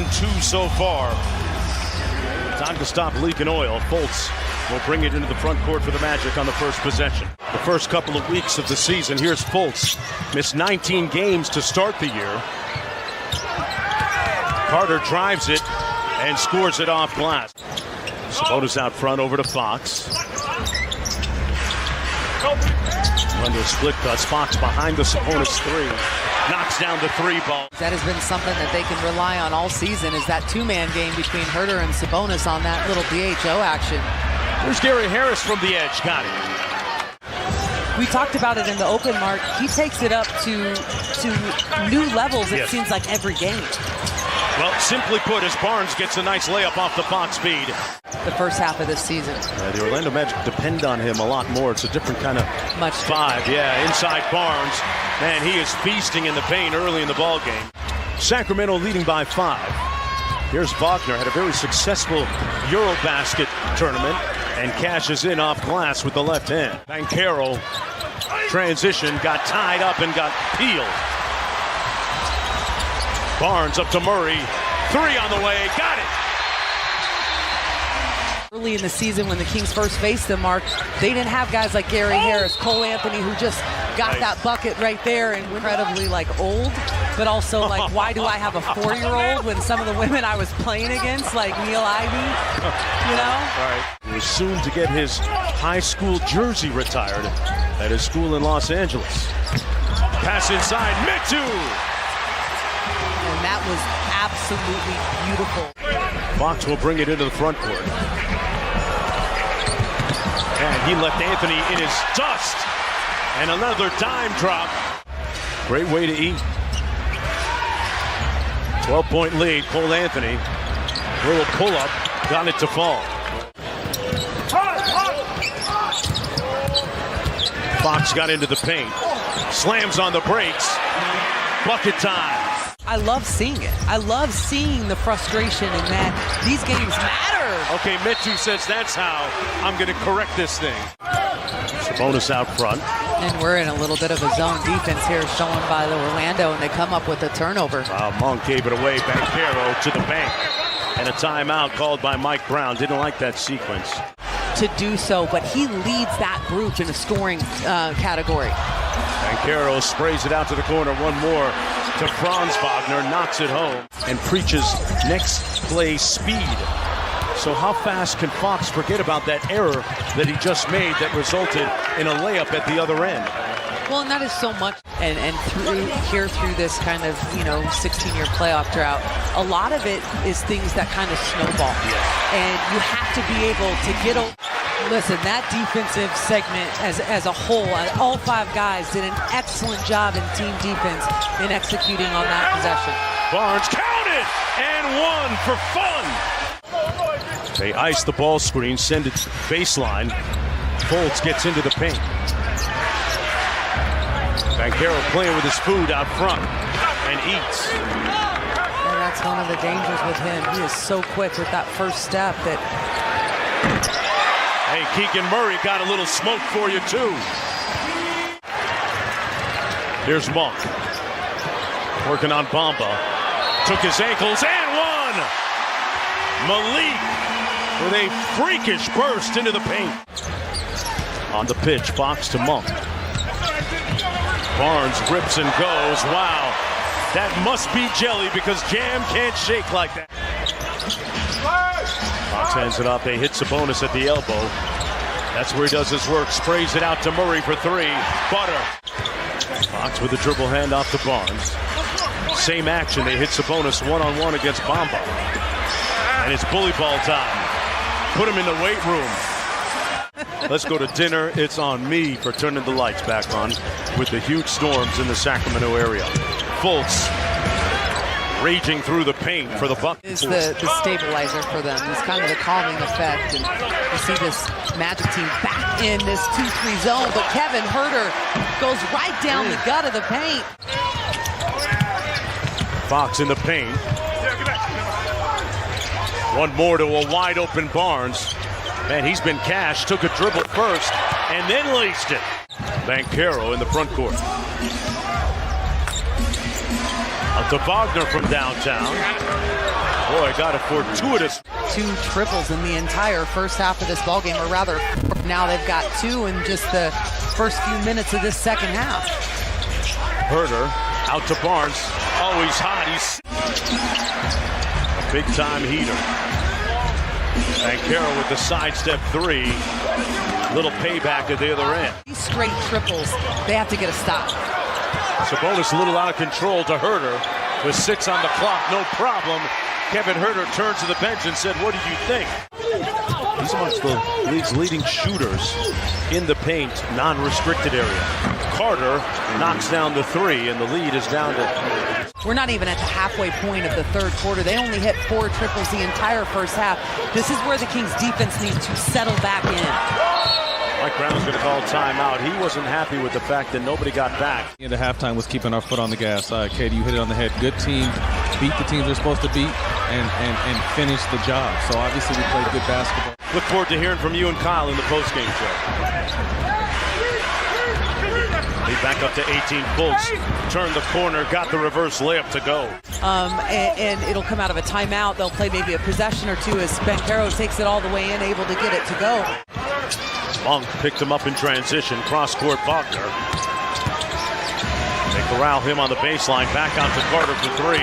0-2 so far. Time to stop leaking oil. Fultz will bring it into the front court for the Magic on the first possession. The first couple of weeks of the season, here's Fultz. Missed 19 games to start the year. Carter drives it and scores it off glass. Sabonis out front over to Fox. Under split cuts. Fox behind the Sabonis three. Knocks down the three ball. That has been something that they can rely on all season, is that two-man game between Herter and Sabonis on that little DHO action. There's Gary Harris from the edge. Got it. We talked about it in the open, Mark. He takes it up to new levels, it seems like, every game. Well, simply put, as Barnes gets a nice layup off the Fox feed. The first half of this season. The Orlando Magic depend on him a lot more. It's a different kind of vibe. Yeah, inside Barnes. Man, he is feasting in the paint early in the ball game. Sacramento leading by 5. Here's Wagner. Had a very successful Eurobasket tournament and cashes in off glass with the left hand. Banchero transition, got tied up and got peeled. Barnes up to Murray. 3 on the way. Got it. Early in the season when the Kings first faced them, Mark, they didn't have guys like Gary Harris, Cole Anthony, who just got that bucket right there, incredibly old, but also why do I have a 4-year-old when some of the women I was playing against, like Neil Ivey, you know? Right. He was soon to get his high school jersey retired at his school in Los Angeles. Pass inside, Metu! And that was absolutely beautiful. Fox will bring it into the front court. And he left Anthony in his dust. And another dime drop. Great way to eat. 12-point lead, Cole Anthony. Little pull-up, got it to fall. Fox got into the paint. Slams on the brakes. Bucket time. I love seeing it. I love seeing the frustration in that these games matter. Okay, Metu says that's how I'm going to correct this thing. Sabonis out front. And we're in a little bit of a zone defense here shown by the Orlando, and they come up with a turnover. Wow, Monk gave it away. Banchero to the bank. And a timeout called by Mike Brown. Didn't like that sequence. To do so, but he leads that group in a scoring category. Banchero sprays it out to the corner. One more to Franz Wagner, knocks it home, and preaches next play speed. So how fast can Fox forget about that error that he just made that resulted in a layup at the other end? Well, and that is so much, and through this kind of 16-year playoff drought, a lot of it is things that kind of snowball, and you have to be able to get over. Listen, that defensive segment as a whole, all 5 guys did an excellent job in team defense in executing on that possession. Barnes counted and one for fun. They ice the ball screen, send it baseline. Fultz gets into the paint. Banchero playing with his food out front and eats. And that's one of the dangers with him. He is so quick with that first step that... Hey, Keegan Murray got a little smoke for you, too. Here's Monk. Working on Bamba. Took his ankles and one! Malik with a freakish burst into the paint. On the pitch, Fox to Monk. Barnes rips and goes. Wow. That must be jelly because Jam can't shake like that. Fox hands it off. They hit Sabonis at the elbow. That's where he does his work. Sprays it out to Murray for 3. Butter. Fox with a dribble handoff to Barnes. Same action. They hit Sabonis one-on-one against Bamba. And it's bully ball time. Put him in the weight room. Let's go to dinner. It's on me for turning the lights back on with the huge storms in the Sacramento area. Fultz raging through the paint for the buck. Is the stabilizer for them. It's kind of the calming effect. And you see this Magic team back in this 2-3 zone, but Kevin Herter goes right down the gut of the paint. Fox in the paint. One more to a wide open Barnes. Man, he's been cashed. Took a dribble first and then laced it. Banchero in the front court. Out to Wagner from downtown. Boy, got a fortuitous. 2 triples in the entire first half of this ballgame, or rather, now they've got 2 in just the first few minutes of this second half. Herder out to Barnes. Oh, he's hot. He's a big-time heater. And Carroll with the sidestep 3. Little payback at the other end. These straight triples, they have to get a stop. Sabonis a little out of control to Herder. With 6 on the clock, no problem. Kevin Herder turned to the bench and said, "What do you think?" He's amongst the league's leading shooters in the paint, non-restricted area. Carter knocks down the 3, and the lead is down to... We're not even at the halfway point of the third quarter. They only hit 4 triples the entire first half. This is where the Kings defense needs to settle back in. Mike Brown's going to call timeout. He wasn't happy with the fact that nobody got back. Into halftime was keeping our foot on the gas. Katie, you hit it on the head. Good team, beat the teams they're supposed to beat, and finish the job. So obviously we played good basketball. Look forward to hearing from you and Kyle in the postgame show. He back up to 18. Fultz turned the corner, got the reverse layup to go. And it'll come out of a timeout. They'll play maybe a possession or 2 as Banchero takes it all the way in, able to get it to go. Monk picked him up in transition. Cross-court Faulkner. They corral him on the baseline. Back out to Carter for 3.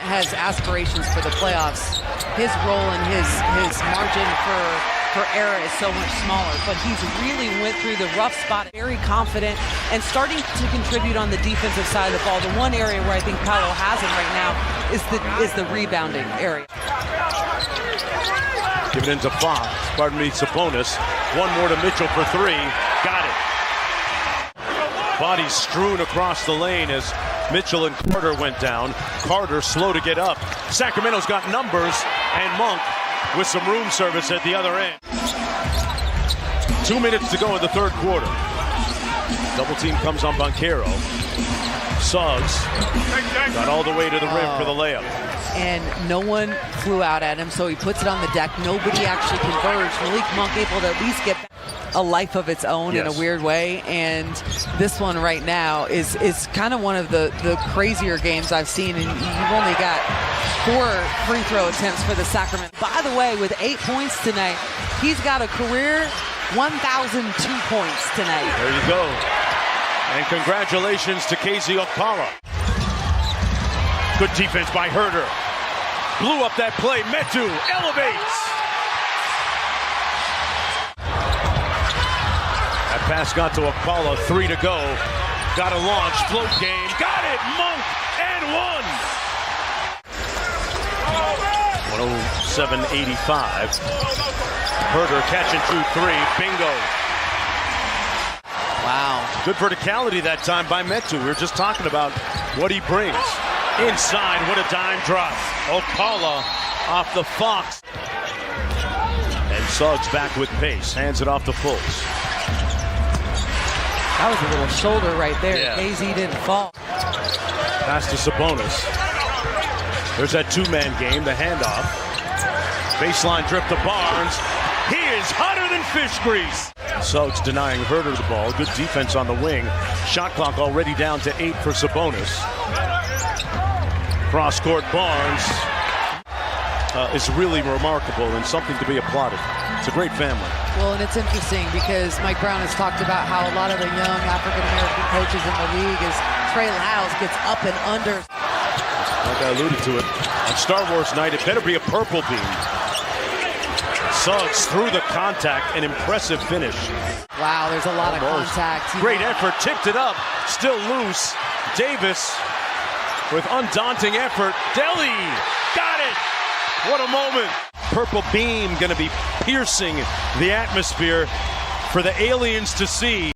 Has aspirations for the playoffs. His role and his margin for error is so much smaller. But he's really went through the rough spot, very confident, and starting to contribute on the defensive side of the ball. The one area where I think Paolo has him right now is the rebounding area. Give it into Fox. Sabonis. One more to Mitchell for 3. Got it. Bodies strewn across the lane as Mitchell and Carter went down. Carter slow to get up. Sacramento's got numbers, and Monk with some room service at the other end. 2 minutes to go in the third quarter. Double team comes on Banchero. Suggs got all the way to the rim for the layup. And no one flew out at him, so he puts it on the deck. Nobody actually converged. Malik Monk able to at least get a life of its own in a weird way. And this one right now is kind of one of the crazier games I've seen. And you've only got 4 free throw attempts for the Sacramento. By the way, with 8 points tonight, he's got a career 1,002 points tonight. There you go. And congratulations to KZ Okpala. Good defense by Herder. Blew up that play. Metu elevates. That pass got to Okpala. 3 to go. Got a launch. Float game. Got it. Monk and 1. 107.85. Herder catch and shoot 3. Bingo. Wow. Good verticality that time by Metu. We were just talking about what he brings. Inside, what a dime drop. Okpala off the Fox. And Suggs back with pace. Hands it off to Fultz. That was a little shoulder right there. Yeah. KZ didn't fall. Pass to Sabonis. There's that 2-man game, the handoff. Baseline drip to Barnes. He is hotter than fish grease. Suggs denying Herder the ball. Good defense on the wing. Shot clock already down to 8 for Sabonis. Cross-court Barnes is really remarkable and something to be applauded. It's a great family. Well, and it's interesting because Mike Brown has talked about how a lot of the young African-American coaches in the league is Trey Lyles gets up and under. Like I alluded to it, on Star Wars night, it better be a purple beam. Suggs through the contact, an impressive finish. Wow, there's a lot of contact. Great effort, tipped it up, still loose. Davis with undaunting effort. Deli, got it! What a moment. Purple beam gonna be piercing the atmosphere for the aliens to see.